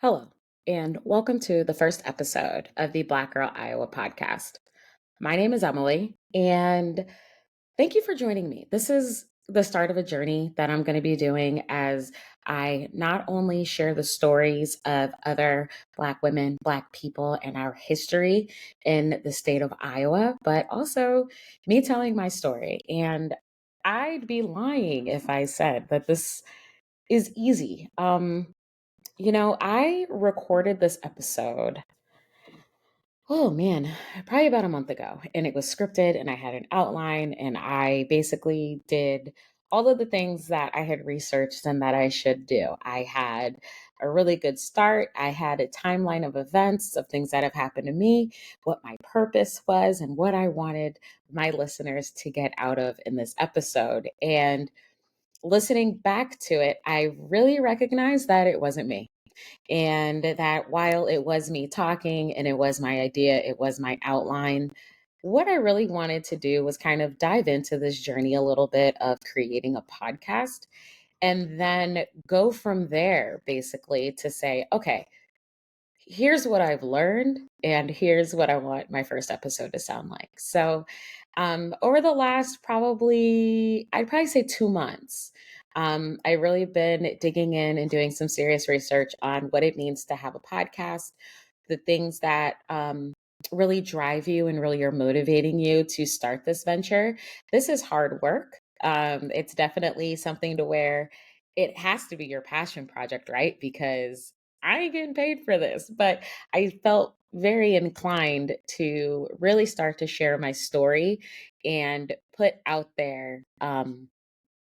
Hello, and welcome to the first episode of the Black Girl Iowa podcast. My name is Emily, and thank you for joining me. This is the start of a journey that I'm going to be doing as I not only share the stories of other Black women, Black people, and our history in the state of Iowa, but also me telling my story. And I'd be lying if I said that this is easy. I recorded this episode, oh man, probably about a month ago, and it was scripted and I had an outline and I basically did all of the things that I had researched and that I should do. I had a really good start. I had a timeline of events, of things that have happened to me, what my purpose was, and what I wanted my listeners to get out of in this episode. And listening back to it, I really recognized that it wasn't me. And that while it was me talking and it was my idea, it was my outline, what I really wanted to do was kind of dive into this journey a little bit of creating a podcast and then go from there basically to say, okay, here's what I've learned, and here's what I want my first episode to sound like. So, over the last I'd probably say 2 months, I really been digging in and doing some serious research on what it means to have a podcast, the things that really drive you and really are motivating you to start this venture. This is hard work. It's definitely something to where it has to be your passion project, right? Because I ain't getting paid for this, but I felt very inclined to really start to share my story and put out there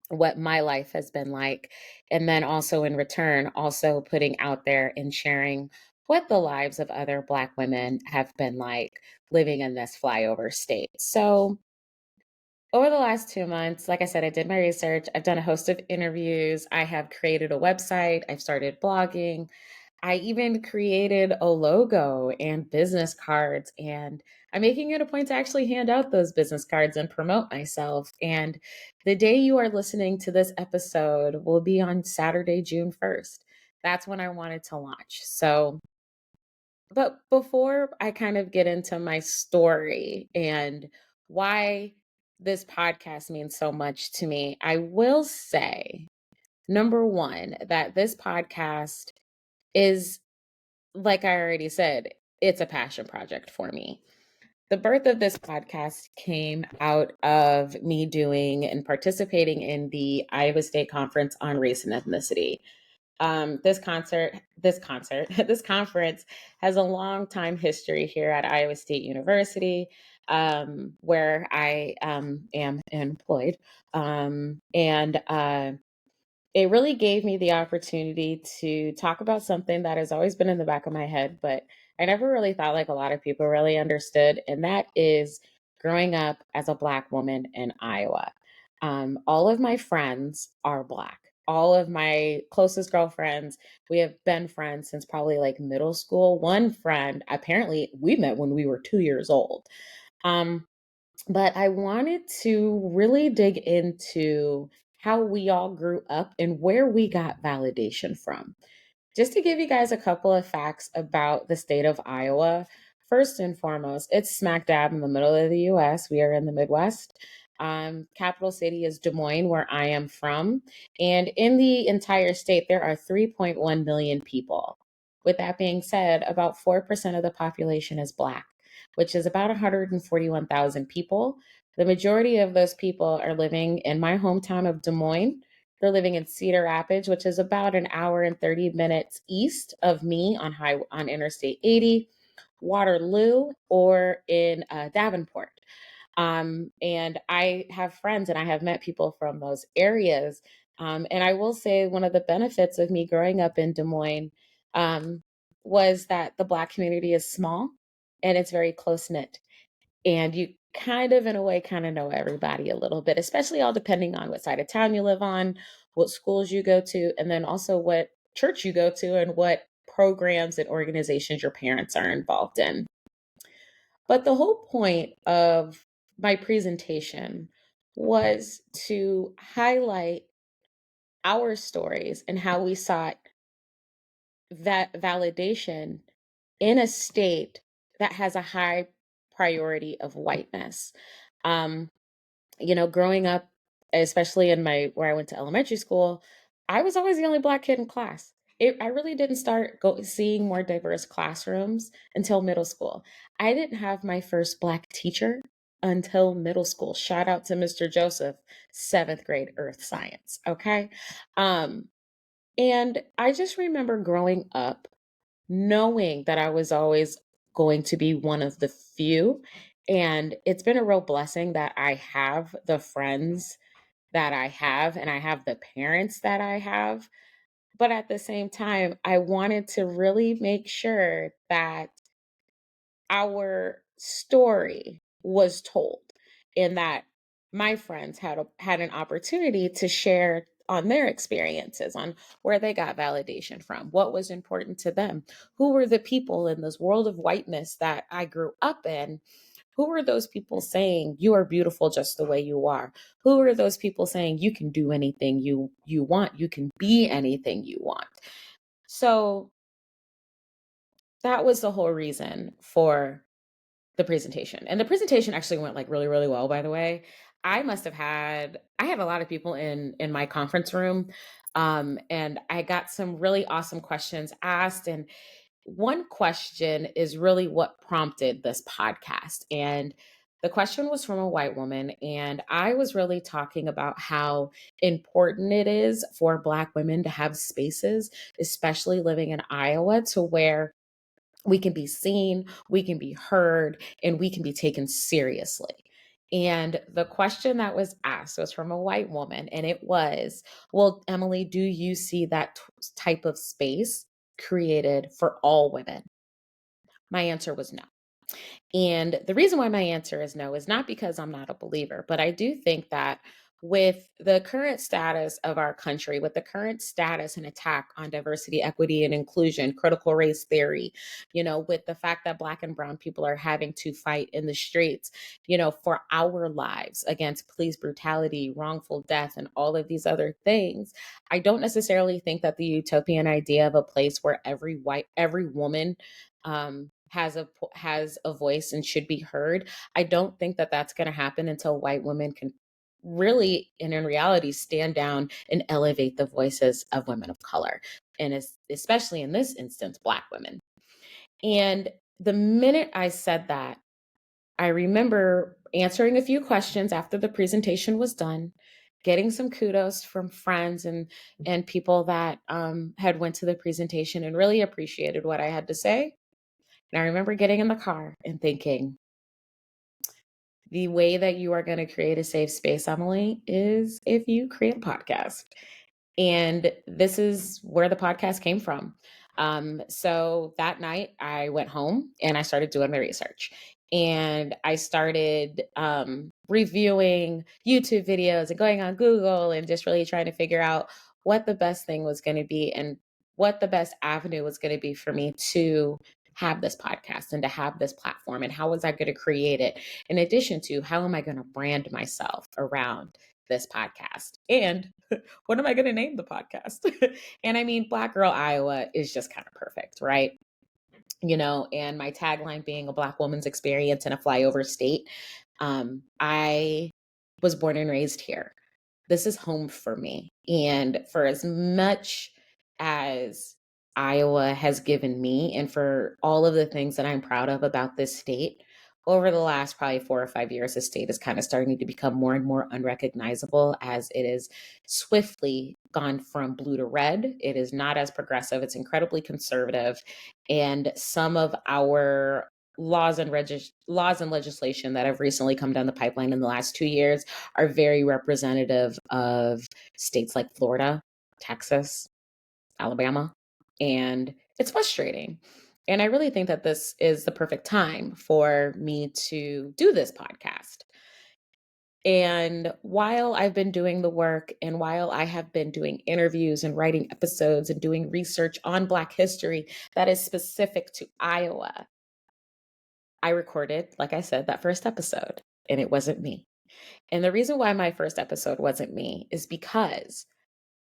what my life has been like. And then also in return, also putting out there and sharing what the lives of other Black women have been like living in this flyover state. So, over the last 2 months, like I said, I did my research. I've done a host of interviews. I have created a website. I've started blogging. I even created a logo and business cards, and I'm making it a point to actually hand out those business cards and promote myself. And the day you are listening to this episode will be on Saturday, June 1st. That's when I wanted to launch. So, but before I kind of get into my story and why this podcast means so much to me, I will say, number one, that this podcast is, like I already said, it's a passion project for me. The birth of this podcast came out of me doing and participating in the Iowa State Conference on Race and Ethnicity. This conference has a long time history here at Iowa State University, where I am employed. And it really gave me the opportunity to talk about something that has always been in the back of my head, but I never really thought like a lot of people really understood. And that is growing up as a Black woman in Iowa. All of my friends are Black. All of my closest girlfriends, we have been friends since probably like middle school. One friend, apparently, we met when we were 2 years old. Um, but I wanted to really dig into how we all grew up and where we got validation from. Just to give you guys a couple of facts about the state of Iowa, first and foremost, it's smack dab in the middle of the US. We are in the Midwest. Capital city is Des Moines, where I am from. And in the entire state, there are 3.1 million people. With that being said, about 4% of the population is Black, which is about 141,000 people. The majority of those people are living in my hometown of Des Moines. They're living in Cedar Rapids, which is about an hour and 30 minutes east of me on Interstate 80, Waterloo, or in Davenport. And I have friends and I have met people from those areas. And I will say one of the benefits of me growing up in Des Moines um, was that the Black community is small and it's very close knit. And you kind of, in a way, kind of know everybody a little bit, especially all depending on what side of town you live on, what schools you go to, and then also what church you go to and what programs and organizations your parents are involved in. But the whole point of my presentation was to highlight our stories and how we sought that validation in a state that has a high priority of whiteness. Um, Growing up, especially in my where I went to elementary school, I was always the only Black kid in class. I really didn't start seeing more diverse classrooms until middle school. I didn't have my first Black teacher until middle school. Shout out to Mr. Joseph, seventh grade earth science. Okay. Um, and I just remember growing up knowing that I was always going to be one of the few. And it's been a real blessing that I have the friends that I have and I have the parents that I have. But at the same time, I wanted to really make sure that our story was told and that my friends had an opportunity to share on their experiences, on where they got validation from, what was important to them, who were the people in this world of whiteness that I grew up in. Who were those people saying you are beautiful just the way you are? Who are those people saying you can do anything you want, you can be anything you want? So that was the whole reason for the presentation. And the presentation actually went like really, really well, by the way. I had a lot of people in my conference room. And I got some really awesome questions asked. And one question is really what prompted this podcast. And the question was from a white woman. And I was really talking about how important it is for Black women to have spaces, especially living in Iowa, to where we can be seen, we can be heard, and we can be taken seriously. And the question that was asked was from a white woman, and it was, well, Emily, do you see that type of space created for all women? My answer was no. And the reason why my answer is no is not because I'm not a believer, but I do think that with the current status of our country, with the current status and attack on diversity, equity, and inclusion, critical race theory, with the fact that Black and Brown people are having to fight in the streets, for our lives against police brutality, wrongful death, and all of these other things, I don't necessarily think that the utopian idea of a place where every woman has a voice and should be heard. I don't think that that's going to happen until white women can really and in reality stand down and elevate the voices of women of color, and especially in this instance, Black women. And the minute I said that, I remember answering a few questions after the presentation was done, getting some kudos from friends and people that had went to the presentation and really appreciated what I had to say. And I remember getting in the car and thinking, the way that you are going to create a safe space, Emily, is if you create a podcast. And this is where the podcast came from. So that night, I went home and I started doing my research. And I started reviewing YouTube videos and going on Google and just really trying to figure out what the best thing was going to be and what the best avenue was going to be for me to have this podcast and to have this platform, and how was I going to create it, in addition to how am I going to brand myself around this podcast, and what am I going to name the podcast? And I mean, Black Girl Iowa is just kind of perfect, right? And my tagline being a Black woman's experience in a flyover state. I was born and raised here. This is home for me. And for as much as Iowa has given me, and for all of the things that I'm proud of about this state, over the last probably 4 or 5 years, the state is kind of starting to become more and more unrecognizable as it is swiftly gone from blue to red. It is not as progressive, it's incredibly conservative. And some of our laws and legislation that have recently come down the pipeline in the last 2 years are very representative of states like Florida, Texas, Alabama, and it's frustrating. And I really think that this is the perfect time for me to do this podcast. And while I've been doing the work, and while I have been doing interviews and writing episodes and doing research on Black history that is specific to Iowa, I recorded, like I said, that first episode, and it wasn't me. And the reason why my first episode wasn't me is because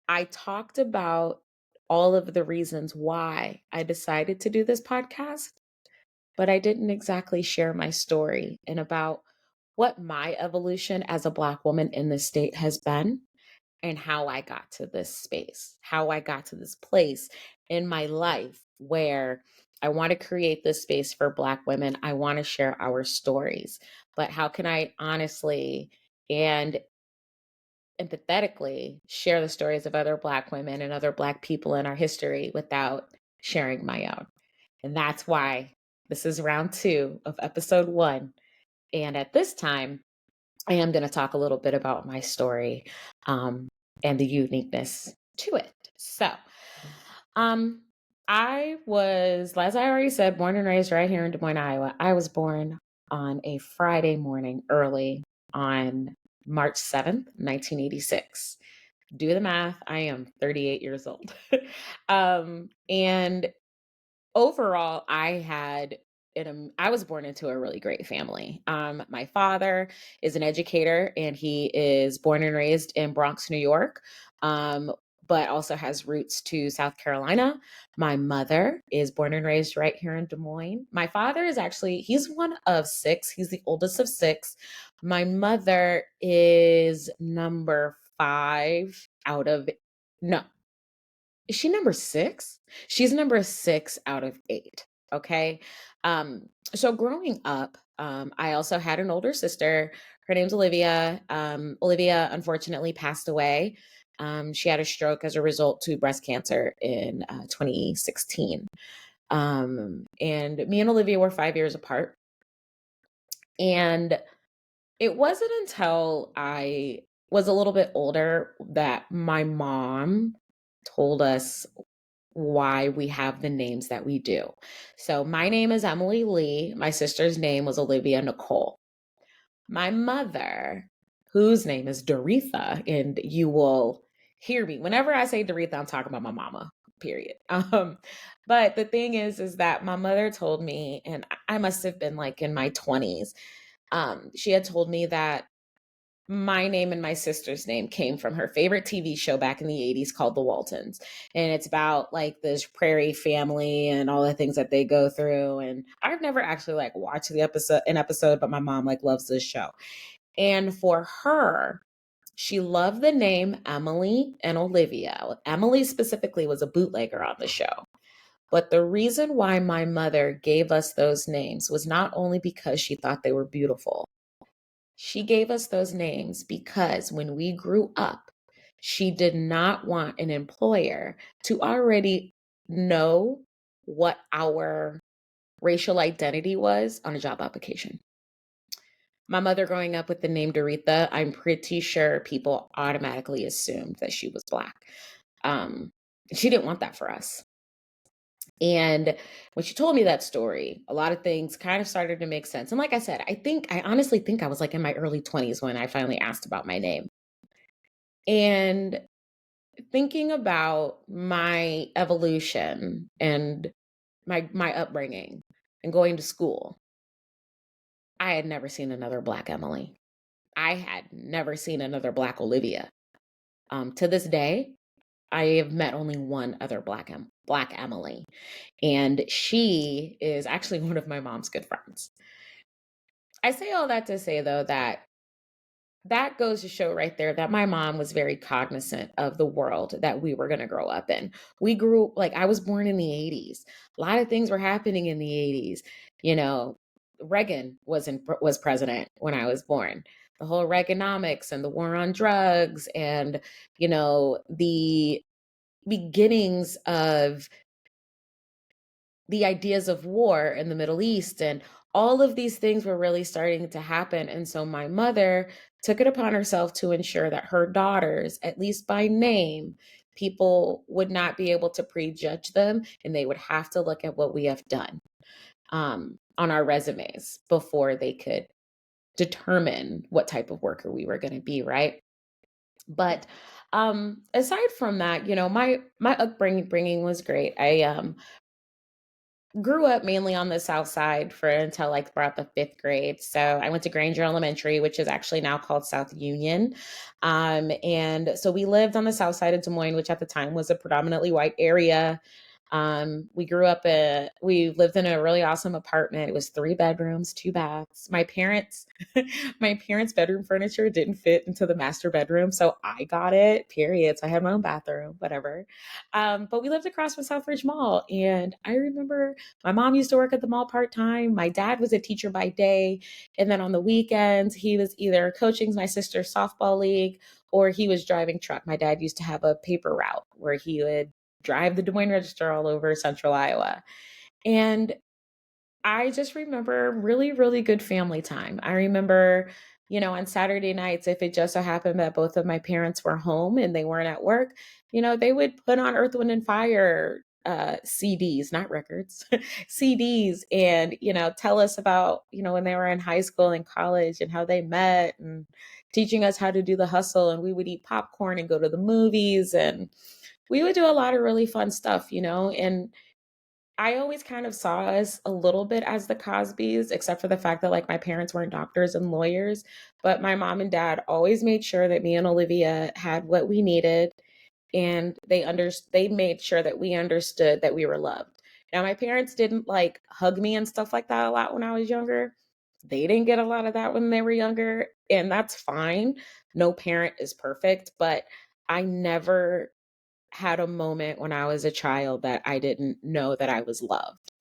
I talked about all of the reasons why I decided to do this podcast, but I didn't exactly share my story and about what my evolution as a Black woman in this state has been and how I got to this space, how I got to this place in my life where I want to create this space for Black women. I want to share our stories, but how can I honestly and empathetically share the stories of other Black women and other Black people in our history without sharing my own? And that's why this is round 2 of episode 1. And at this time, I am going to talk a little bit about my story um, and the uniqueness to it. So, um, I was, as I already said, born and raised right here in Des Moines, Iowa. I was born on a Friday morning early on March 7th, 1986. Do the math. I am 38 years old. And overall, I was born into a really great family. My father is an educator, and he is born and raised in Bronx, New York, but also has roots to South Carolina. My mother is born and raised right here in Des Moines. My father is actually, he's one of 6. He's the oldest of 6. My mother is number 5 out of, no, is she number 6? She's number 6 out of 8. Okay. So growing up, I also had an older sister. Her name's Olivia. Olivia unfortunately passed away. She had a stroke as a result to breast cancer in 2016. And me and Olivia were 5 years apart. And it wasn't until I was a little bit older that my mom told us why we have the names that we do. So my name is Emily Lee. My sister's name was Olivia Nicole. My mother, whose name is Doretha, and you will hear me whenever I say Doretha, I'm talking about my mama, period. But the thing is that my mother told me, and I must have been like in my 20s. She had told me that my name and my sister's name came from her favorite TV show back in the 80s called The Waltons. And it's about like this prairie family and all the things that they go through. And I've never actually like watched an episode, but my mom like loves this show. And for her, she loved the name Emily and Olivia. Emily specifically was a bootlegger on the show. But the reason why my mother gave us those names was not only because she thought they were beautiful. She gave us those names because when we grew up, she did not want an employer to already know what our racial identity was on a job application. My mother growing up with the name Doretha, I'm pretty sure people automatically assumed that she was Black. She didn't want that for us. And when she told me that story, a lot of things kind of started to make sense. And like I said, I honestly think I was like in my early 20s when I finally asked about my name. And thinking about my evolution and my upbringing and going to school, I had never seen another Black Emily. I had never seen another Black Olivia. To this day, I have met only one other Black Emily, and she is actually one of my mom's good friends. I say all that to say, though, that goes to show right there that my mom was very cognizant of the world that we were going to grow up in. I was born in the 80s. A lot of things were happening in the 80s. You know, Reagan was president when I was born. The whole Reaganomics and the war on drugs and, the beginnings of the ideas of war in the Middle East, and all of these things were really starting to happen. And so my mother took it upon herself to ensure that her daughters, at least by name, people would not be able to prejudge them, and they would have to look at what we have done on our resumes before they could determine what type of worker we were going to be, right? But aside from that, my upbringing was great. I grew up mainly on the South Side for until like about the fifth grade. So I went to Granger Elementary, which is actually now called South Union. And so we lived on the South Side of Des Moines, which at the time was a predominantly white area. We lived in a really awesome apartment. It was 3 bedrooms, 2 baths. My parents' bedroom furniture didn't fit into the master bedroom, so I got it, period. So I had my own bathroom, whatever. But we lived across from Southbridge Mall. And I remember my mom used to work at the mall part time. My dad was a teacher by day. And then on the weekends, he was either coaching my sister's softball league or he was driving truck. My dad used to have a paper route where he would drive the Des Moines Register all over central Iowa. And I just remember really, really good family time. I remember, on Saturday nights, if it just so happened that both of my parents were home and they weren't at work, they would put on Earth, Wind, and Fire CDs, not records, CDs, and, tell us about, when they were in high school and college and how they met and teaching us how to do the hustle. And we would eat popcorn and go to the movies. And we would do a lot of really fun stuff, and I always kind of saw us a little bit as the Cosbys, except for the fact that like my parents weren't doctors and lawyers, but my mom and dad always made sure that me and Olivia had what we needed, and they made sure that we understood that we were loved. Now my parents didn't like hug me and stuff like that a lot when I was younger. They didn't get a lot of that when they were younger, and that's fine. No parent is perfect, but I never had a moment when I was a child that I didn't know that I was loved.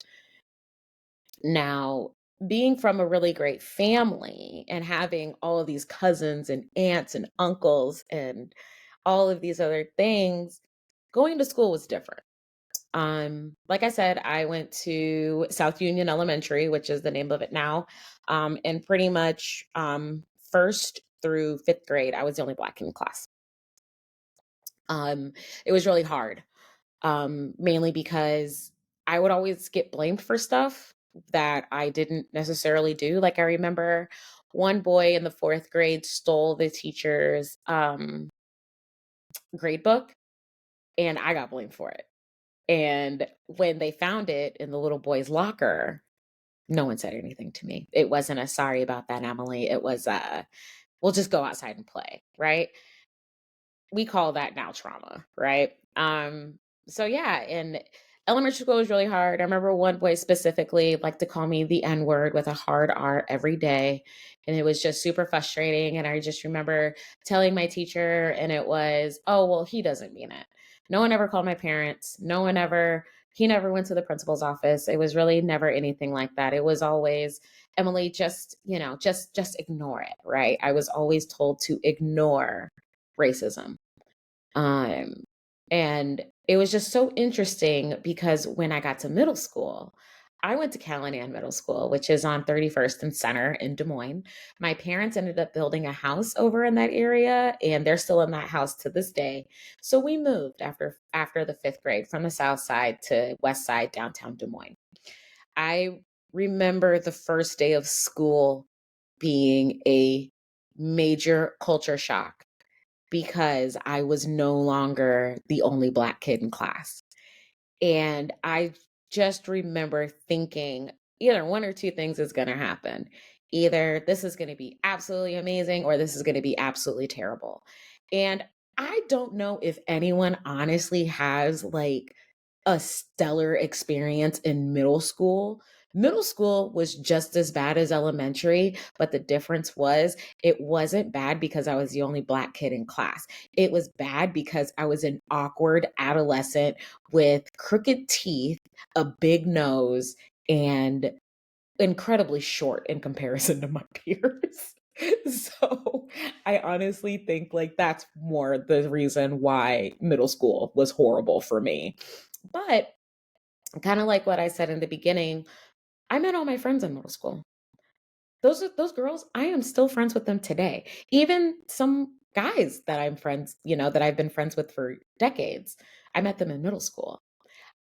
Now, being from a really great family and having all of these cousins and aunts and uncles and all of these other things, going to school was different. Like I said, I went to South Union Elementary, which is the name of it now. And pretty much first through fifth grade, I was the only Black in the class. It was really hard, mainly because I would always get blamed for stuff that I didn't necessarily do. Like I remember one boy in the fourth grade stole the teacher's grade book, and I got blamed for it. And when they found it in the little boy's locker, no one said anything to me. It wasn't a sorry about that, Emily. It was we'll just go outside and play, right? We call that now trauma, right? So yeah, and elementary school was really hard. I remember one boy specifically liked to call me the N-word with a hard R every day. And it was just super frustrating. And I just remember telling my teacher, and it was, oh, well, he doesn't mean it. No one ever called my parents. He never went to the principal's office. It was really never anything like that. It was always, Emily, just ignore it, right? I was always told to ignore racism. Um, and it was just so interesting because when I got to middle school, I went to Callahan Middle School, which is on 31st and Center in Des Moines. My parents ended up building a house over in that area, and they're still in that house to this day. So we moved after the fifth grade from the South Side to West Side, downtown Des Moines. I remember the first day of school being a major culture shock because I was no longer the only Black kid in class. And I just remember thinking either one or two things is going to happen. Either this is going to be absolutely amazing or this is going to be absolutely terrible. And I don't know if anyone honestly has like a stellar experience in middle school. Middle school was just as bad as elementary, but the difference was it wasn't bad because I was the only Black kid in class. It was bad because I was an awkward adolescent with crooked teeth, a big nose, and incredibly short in comparison to my peers. So I honestly think like that's more the reason why middle school was horrible for me. But kind of like what I said in the beginning, I met all my friends in middle school. Those girls, I am still friends with them today. Even some guys that I'm friends, that I've been friends with for decades. I met them in middle school.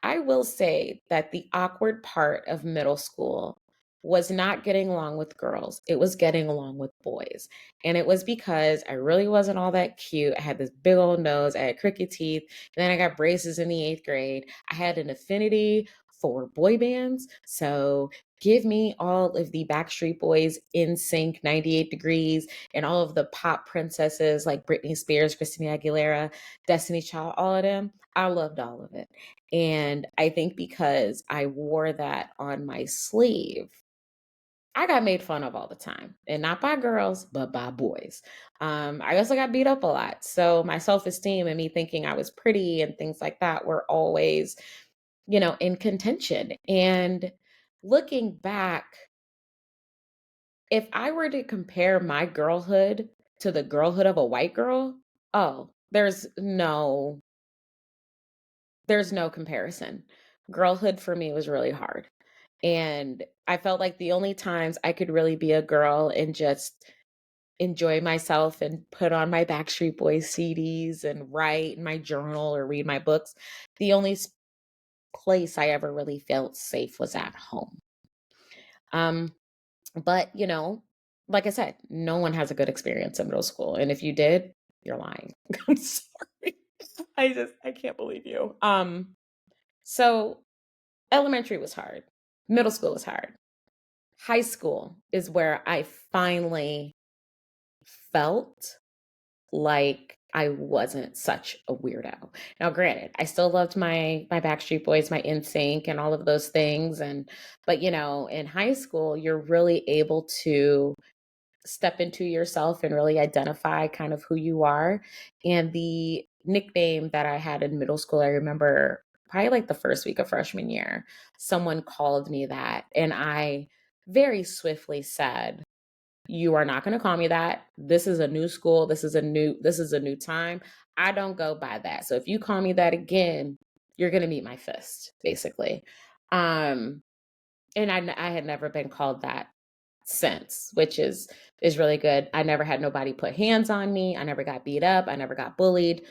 I will say that the awkward part of middle school was not getting along with girls. It was getting along with boys. And it was because I really wasn't all that cute. I had this big old nose. I had crooked teeth. And then I got braces in the eighth grade. I had an affinity for boy bands. So give me all of the Backstreet Boys, In Sync, 98 Degrees, and all of the pop princesses like Britney Spears, Christina Aguilera, Destiny Child, all of them. I loved all of it. And I think because I wore that on my sleeve, I got made fun of all the time, and not by girls, but by boys. I also got beat up a lot. So my self esteem and me thinking I was pretty and things like that were always, in contention. And looking back, if I were to compare my girlhood to the girlhood of a white girl, oh, there's no comparison. Girlhood for me was really hard. And I felt like the only times I could really be a girl and just enjoy myself and put on my Backstreet Boys CDs and write in my journal or read my books, the only place I ever really felt safe was at home. Um, but like I said, no one has a good experience in middle school, and if you did, you're lying. I'm sorry. I can't believe you. So elementary was hard. Middle school was hard. High school is where I finally felt like I wasn't such a weirdo. Now, granted, I still loved my Backstreet Boys, my NSYNC, and all of those things. But in high school, you're really able to step into yourself and really identify kind of who you are. And the nickname that I had in middle school, I remember probably like the first week of freshman year, someone called me that, and I very swiftly said, you are not going to call me that. This is a new school. This is a new time. I don't go by that. So if you call me that again, you're going to meet my fist, basically. Um, and I had never been called that since, which is really good. I never had nobody put hands on me. I never got beat up. I never got bullied.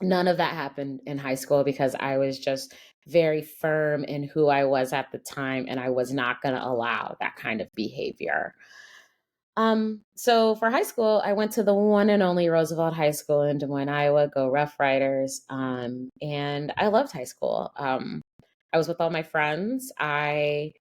None of that happened in high school because I was just very firm in who I was at the time, and I was not going to allow that kind of behavior. So for high school, I went to the one and only Roosevelt High School in Des Moines, Iowa. Go Rough Riders! And I loved high school. I was with all my friends. I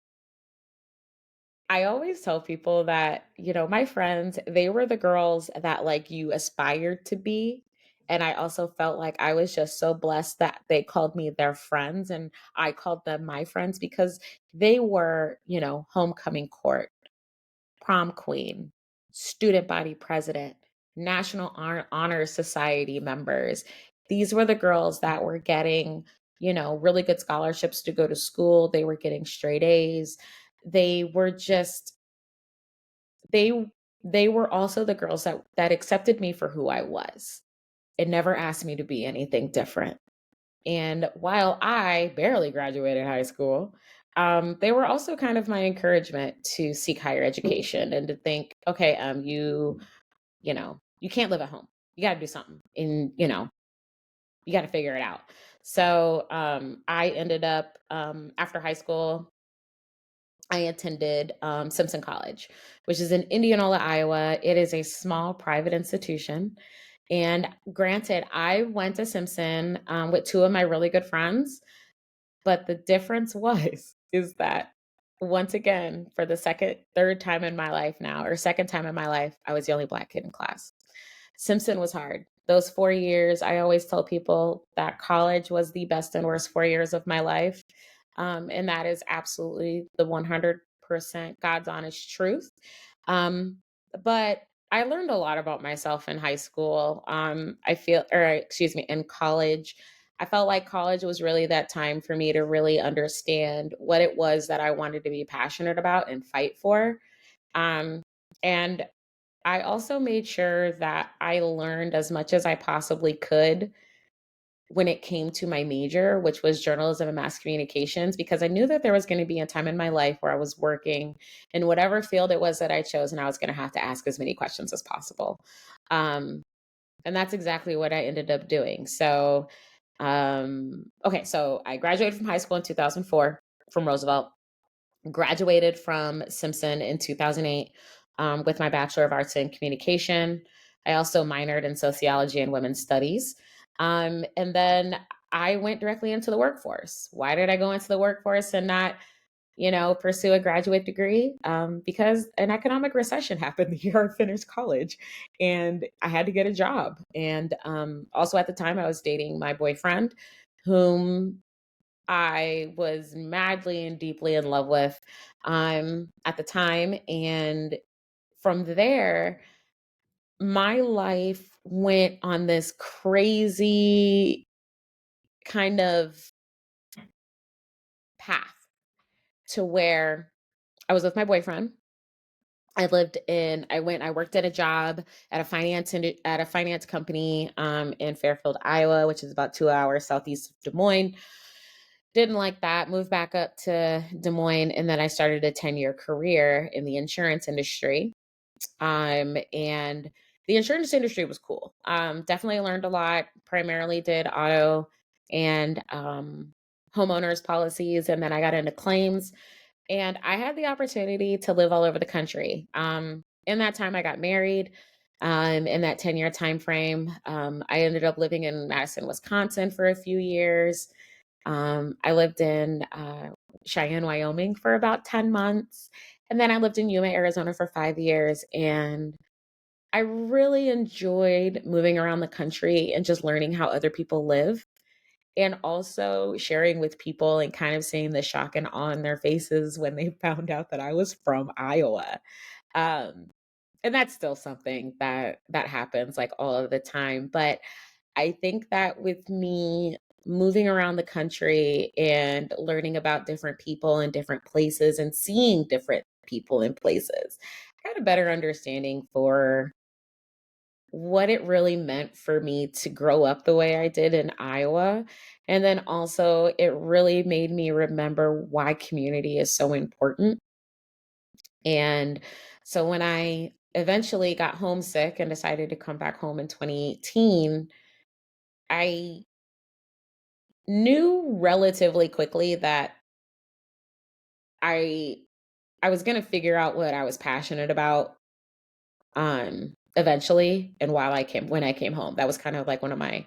always tell people that, my friends, they were the girls that like you aspired to be. And I also felt like I was just so blessed that they called me their friends and I called them my friends because they were, homecoming court, prom queen, student body president, National Honor Society members. These were the girls that were getting, really good scholarships to go to school. They were getting straight A's. They were just they they were also the girls that accepted me for who I was and never asked me to be anything different. And while I barely graduated high school, they were also kind of my encouragement to seek higher education and to think, okay, you can't live at home. You got to do something, and you got to figure it out. So I ended up after high school, I attended Simpson College, which is in Indianola, Iowa. It is a small private institution. And granted, I went to Simpson with two of my really good friends, but the difference was is that once again, for the third time in my life now, or second time in my life, I was the only Black kid in class. Simpson was hard. Those 4 years, I always tell people that college was the best and worst 4 years of my life. And that is absolutely the 100% God's honest truth. Um, but I learned a lot about myself in high school. In college. I felt like college was really that time for me to really understand what it was that I wanted to be passionate about and fight for. Um, and I also made sure that I learned as much as I possibly could when it came to my major, which was journalism and mass communications, because I knew that there was going to be a time in my life where I was working in whatever field it was that I chose, and I was going to have to ask as many questions as possible. Um, and that's exactly what I ended up doing. So, okay, so I graduated from high school in 2004 from Roosevelt, graduated from Simpson in 2008 with my Bachelor of Arts in Communication. I also minored in sociology and women's studies. And then I went directly into the workforce. Why did I go into the workforce and not, pursue a graduate degree? Because an economic recession happened the year I finished college, and I had to get a job. And also at the time, I was dating my boyfriend, whom I was madly and deeply in love with at the time. And from there, my life went on this crazy kind of path to where I was with my boyfriend. I worked at a job at a finance company in Fairfield, Iowa, which is about 2 hours southeast of Des Moines. Didn't like that, moved back up to Des Moines, and then I started a 10-year career in the insurance industry. And the insurance industry was cool. Definitely learned a lot, primarily did auto and homeowners policies, and then I got into claims, and I had the opportunity to live all over the country. In that time, I got married. In that 10-year time frame, I ended up living in Madison, Wisconsin for a few years. I lived in Cheyenne, Wyoming for about 10 months. And then I lived in Yuma, Arizona for 5 years. And I really enjoyed moving around the country and just learning how other people live, and also sharing with people and kind of seeing the shock and awe in their faces when they found out that I was from Iowa. Um, and that's still something that happens like all of the time. But I think that with me moving around the country and learning about different people and different places and seeing different people and places, I got a better understanding for what it really meant for me to grow up the way I did in Iowa. And then also, it really made me remember why community is so important. And so when I eventually got homesick and decided to come back home in 2018, I knew relatively quickly that I I was going to figure out what I was passionate about eventually, and when I came home. That was kind of like one of my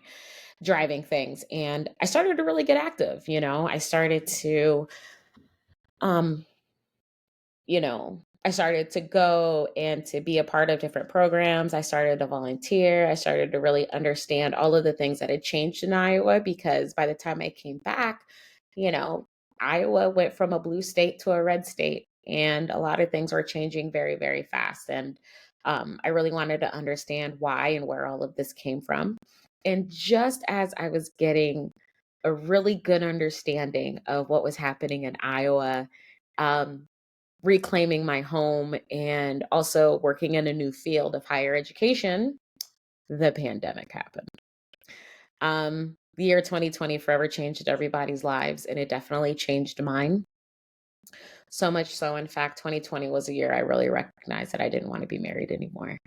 driving things, and I started to really get active. I started to um I started to go and to be a part of different programs. I started to volunteer. I started to really understand all of the things that had changed in Iowa, because by the time I came back, you know, Iowa went from a blue state to a red state, and a lot of things were changing very, very fast. And I really wanted to understand why and where all of this came from. And just as I was getting a really good understanding of what was happening in Iowa, um, reclaiming my home, and also working in a new field of higher education, the pandemic happened. The year 2020 forever changed everybody's lives, and it definitely changed mine. So much so, in fact, 2020 was a year I really recognized that I didn't want to be married anymore.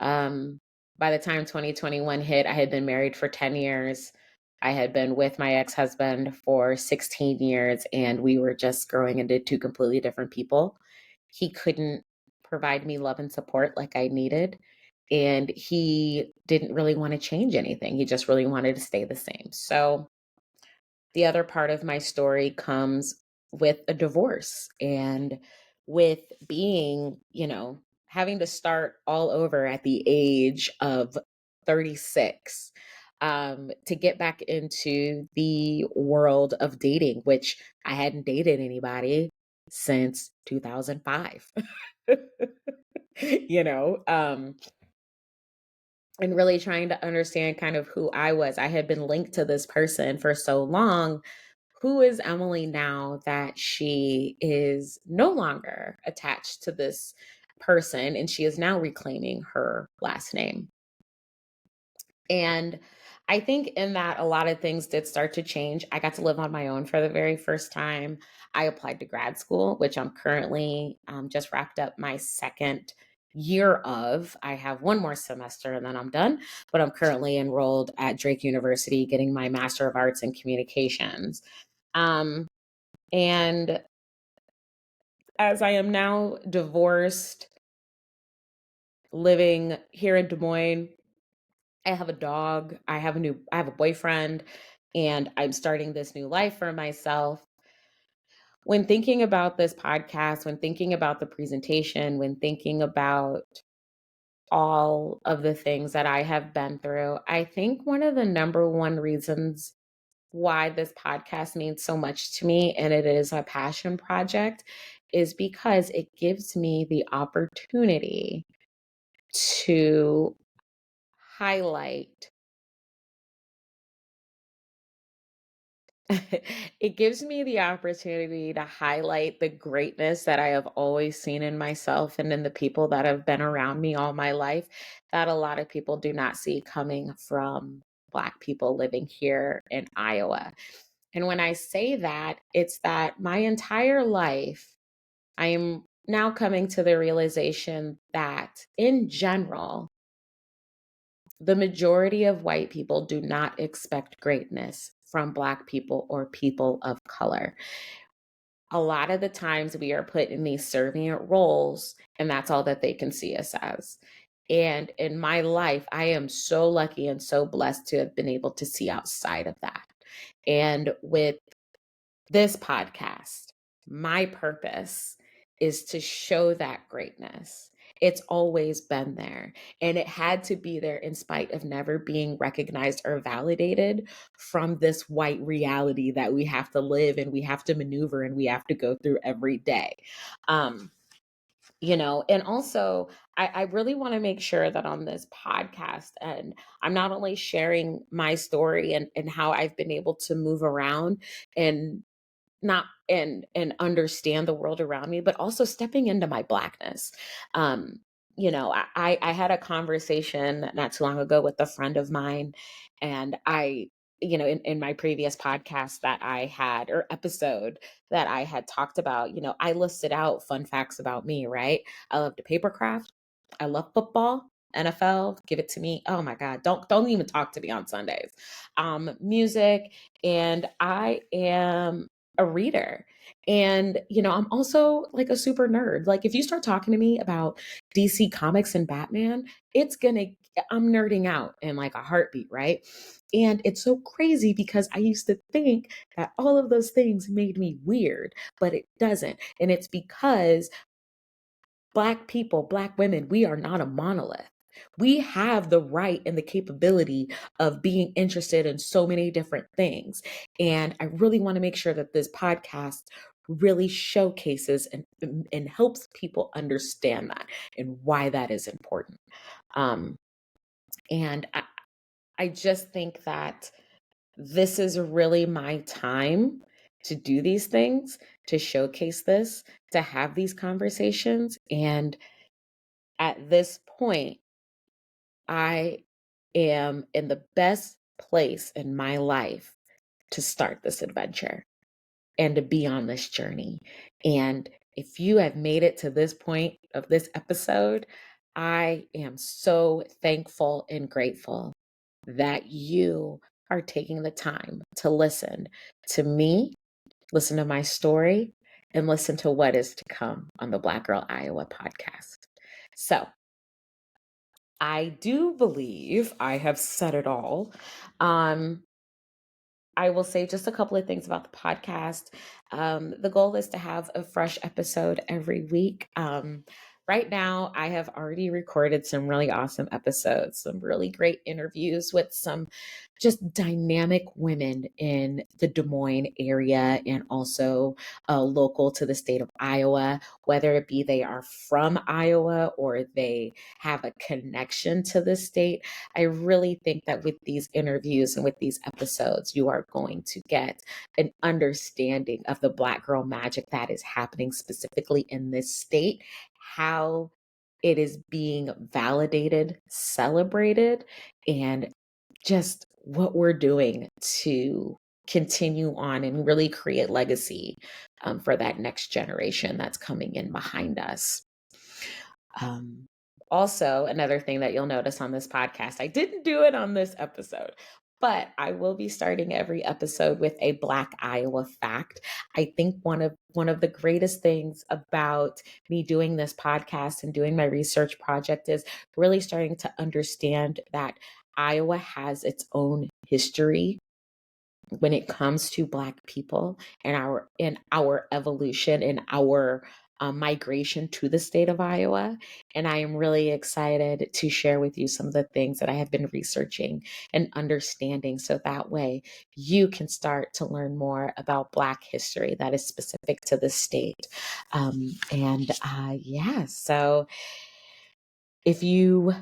Um, by the time 2021 hit, I had been married for 10 years. I had been with my ex husband for 16 years, and we were just growing into two completely different people. He couldn't provide me love and support like I needed. And he didn't really want to change anything. He just really wanted to stay the same. So the other part of my story comes with a divorce, and with being, having to start all over at the age of 36, to get back into the world of dating, which I hadn't dated anybody since 2005. you know, um, and really trying to understand kind of who I was. I had been linked to this person for so long. Who is Emily now that she is no longer attached to this person, and she is now reclaiming her last name? And I think in that, a lot of things did start to change. I got to live on my own for the very first time. I applied to grad school, which I'm currently just wrapped up my second year of. I have one more semester and then I'm done, but I'm currently enrolled at Drake University getting my Master of Arts in Communications. Um, and as I am now divorced, living here in Des Moines, I have a dog, I have a boyfriend, and I'm starting this new life for myself. When thinking about this podcast, when thinking about the presentation, when thinking about all of the things that I have been through, I think one of the number one reasons why this podcast means so much to me and it is a passion project is because it gives me the opportunity to highlight it gives me the opportunity to highlight the greatness that I have always seen in myself and in the people that have been around me all my life that a lot of people do not see coming from Black people living here in Iowa. And when I say that, it's that my entire life, I am now coming to the realization that in general, the majority of white people do not expect greatness from Black people or people of color. A lot of the times we are put in these servant roles, and that's all that they can see us as. And in my life, I am so lucky and so blessed to have been able to see outside of that. And with this podcast, my purpose is to show that greatness. It's always been there. And it had to be there in spite of never being recognized or validated from this white reality that we have to live and we have to maneuver and we have to go through every day. Um, and also I really want to make sure that on this podcast, and I'm not only sharing my story and how I've been able to move around and not and understand the world around me, but also stepping into my Blackness. Um, I had a conversation not too long ago with a friend of mine, and in my previous podcast that I had or episode that I had talked about, I listed out fun facts about me, right? I love to paper craft. I love football. NFL, give it to me. Oh my God, don't even talk to me on Sundays. Music, and I am a reader. And, I'm also like a super nerd. Like if you start talking to me about DC Comics and Batman, I'm nerding out in like a heartbeat, right? And it's so crazy because I used to think that all of those things made me weird, but it doesn't. And it's because Black people, Black women, we are not a monolith. We have the right and the capability of being interested in so many different things. And I really want to make sure that this podcast really showcases and helps people understand that and why that is important. Um, and I just think that this is really my time to do these things, to showcase this, to have these conversations. And at this point, I am in the best place in my life to start this adventure and to be on this journey. And if you have made it to this point of this episode, I am so thankful and grateful that you are taking the time to listen to me, listen to my story, and listen to what is to come on the Black Girl Iowa podcast. So, I do believe I have said it all. Um, I will say just a couple of things about the podcast. The goal is to have a fresh episode every week. Right now, I have already recorded some really awesome episodes, some really great interviews with some just dynamic women in the Des Moines area and also local to the state of Iowa, whether it be they are from Iowa or they have a connection to the state. I really think that with these interviews and with these episodes, you are going to get an understanding of the Black girl magic that is happening specifically in this state, how it is being validated, celebrated, and just what we're doing to continue on and really create legacy for that next generation that's coming in behind us. Um, Also, another thing that you'll notice on this podcast, I didn't do it on this episode, but I will be starting every episode with a Black Iowa fact. I think one of the greatest things about me doing this podcast and doing my research project is really starting to understand that Iowa has its own history when it comes to Black people and our evolution and our migration to the state of Iowa. And I am really excited to share with you some of the things that I have been researching and understanding. So that way you can start to learn more about Black history that is specific to the state. Yeah, so if you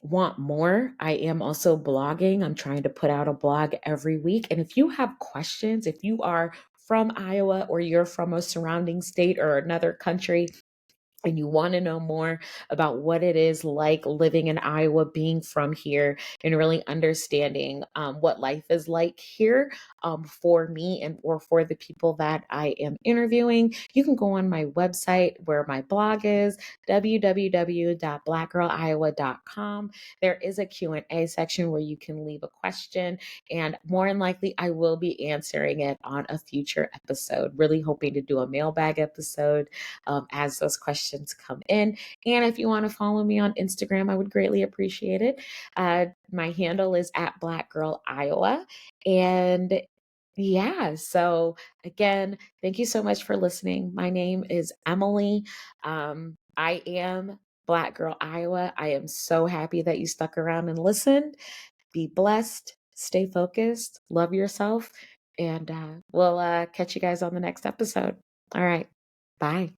want more, I am also blogging. I'm trying to put out a blog every week. And if you have questions, if you are from Iowa or you're from a surrounding state or another country, and you want to know more about what it is like living in Iowa, being from here, and really understanding what life is like here for me and or for the people that I am interviewing, you can go on my website where my blog is, www.blackgirliowa.com. There is a Q&A section where you can leave a question, and more than likely, I will be answering it on a future episode. Really hoping to do a mailbag episode as those questions come in. And if you want to follow me on Instagram, I would greatly appreciate it. My handle is at Black Girl Iowa. And yeah, so again, thank you so much for listening. My name is Emili. I am Black Girl Iowa. I am so happy that you stuck around and listened. Be blessed, stay focused, love yourself, and we'll catch you guys on the next episode. All right, bye.